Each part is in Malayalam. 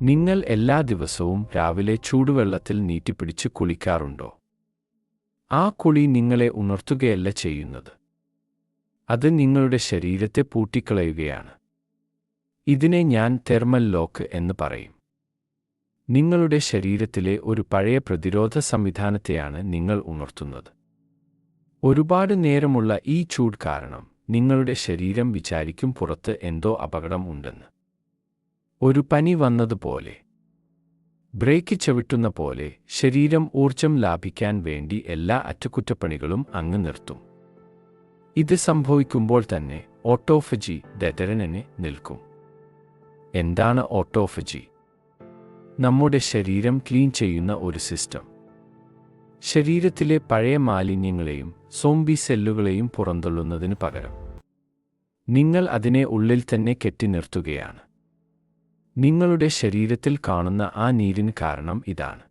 നിങ്ങൾ എല്ലാ ദിവസവും രാവിലെ ചൂടുവെള്ളത്തിൽ നീട്ടിപ്പിടിച്ച് കുളിക്കാറുണ്ടോ? ആ കുളി നിങ്ങളെ ഉണർത്തുകയല്ല ചെയ്യുന്നത്. അത് നിങ്ങളുടെ ശരീരത്തെ പൂട്ടിക്കളയുകയാണ്. ഇതിനെ ഞാൻ തെർമൽ ലോക്ക് എന്ന് പറയും. നിങ്ങളുടെ ശരീരത്തിലെ ഒരു പഴയ പ്രതിരോധ സംവിധാനത്തെയാണ് നിങ്ങൾ ഉണർത്തുന്നത്. ഒരുപാട് നേരമുള്ള ഈ ചൂട് കാരണം നിങ്ങളുടെ ശരീരം വിചാരിക്കും പുറത്ത് എന്തോ അപകടം ഉണ്ടെന്ന്. ഒരു പനി വന്നതുപോലെ, ബ്രേക്ക് ചവിട്ടുന്ന പോലെ ശരീരം ഊർജം ലാഭിക്കാൻ വേണ്ടി എല്ലാ അറ്റകുറ്റപ്പണികളും അങ്ങ് നിർത്തും. ഇത് സംഭവിക്കുമ്പോൾ തന്നെ ഓട്ടോഫജി ദതരനെ നിൽക്കും. എന്താണ് ഓട്ടോഫജി? നമ്മുടെ ശരീരം ക്ലീൻ ചെയ്യുന്ന ഒരു സിസ്റ്റം. ശരീരത്തിലെ പഴയ മാലിന്യങ്ങളെയും സോംബി സെല്ലുകളെയും പുറന്തള്ളുന്നതിന് പകരം നിങ്ങൾ അതിനെ ഉള്ളിൽ തന്നെ കെട്ടി നിർത്തുകയാണ്. നിങ്ങളുടെ ശരീരത്തിൽ കാണുന്ന ആ നീരിന് കാരണം ഇതാണ്.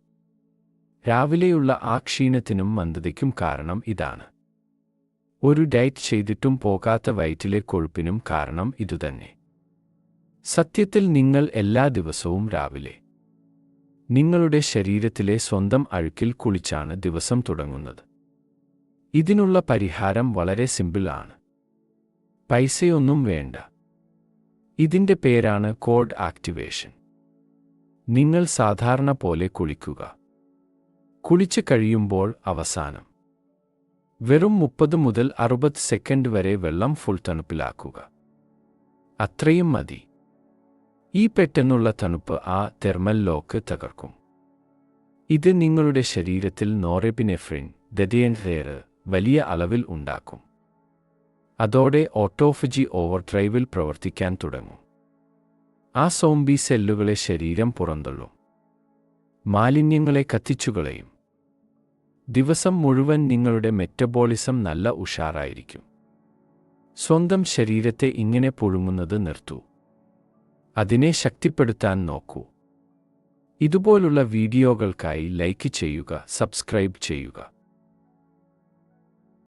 രാവിലെയുള്ള ആ ക്ഷീണത്തിനും മന്ദതയ്ക്കും കാരണം ഇതാണ്. ഒരു ഡയറ്റ് ചെയ്തിട്ടും പോകാത്ത വയറ്റിലെ കൊഴുപ്പിനും കാരണം ഇതുതന്നെ. സത്യത്തിൽ നിങ്ങൾ എല്ലാ ദിവസവും രാവിലെ നിങ്ങളുടെ ശരീരത്തിലെ സ്വന്തം അഴുക്കിൽ കുളിച്ചാണ് ദിവസം തുടങ്ങുന്നത്. ഇതിനുള്ള പരിഹാരം വളരെ സിമ്പിൾ ആണ്. പൈസയൊന്നും വേണ്ട. ഇതിന്റെ പേരാണ് കോഡ് ആക്ടിവേഷൻ. നിങ്ങൾ സാധാരണ പോലെ കുളിക്കുക. കുളിച്ച് കഴിയുമ്പോൾ അവസാനം വെറും 30 മുതൽ 60 സെക്കൻഡ് വരെ വെള്ളം ഫുൾ തണുപ്പിലാക്കുക. അത്രയും മതി. ഈ പെട്ടെന്നുള്ള തണുപ്പ് ആ തെർമൽ ലോക്ക് തകർക്കും. ഇത് നിങ്ങളുടെ ശരീരത്തിൽ നോറെപിനെഫ്രിൻ ദതിയൻറേറ് വലിയ അളവിൽ ഉണ്ടാക്കും. അതോടെ ഓട്ടോഫജി ഓവർഡ്രൈവിൽ പ്രവർത്തിക്കാൻ തുടങ്ങും. ആ സോംബി സെല്ലുകളെ ശരീരം പുറന്തള്ളും. മാലിന്യങ്ങളെ കത്തിച്ചുകളയും. ദിവസം മുഴുവൻ നിങ്ങളുടെ മെറ്റബോളിസം നല്ല ഉഷാറായിരിക്കും. സ്വന്തം ശരീരത്തെ ഇങ്ങനെ പുഴുങ്ങുന്നത് നിർത്തൂ. അതിനെ ശക്തിപ്പെടുത്താൻ നോക്കൂ. ഇതുപോലുള്ള വീഡിയോകൾക്കായി ലൈക്ക് ചെയ്യുക, സബ്സ്ക്രൈബ് ചെയ്യുക.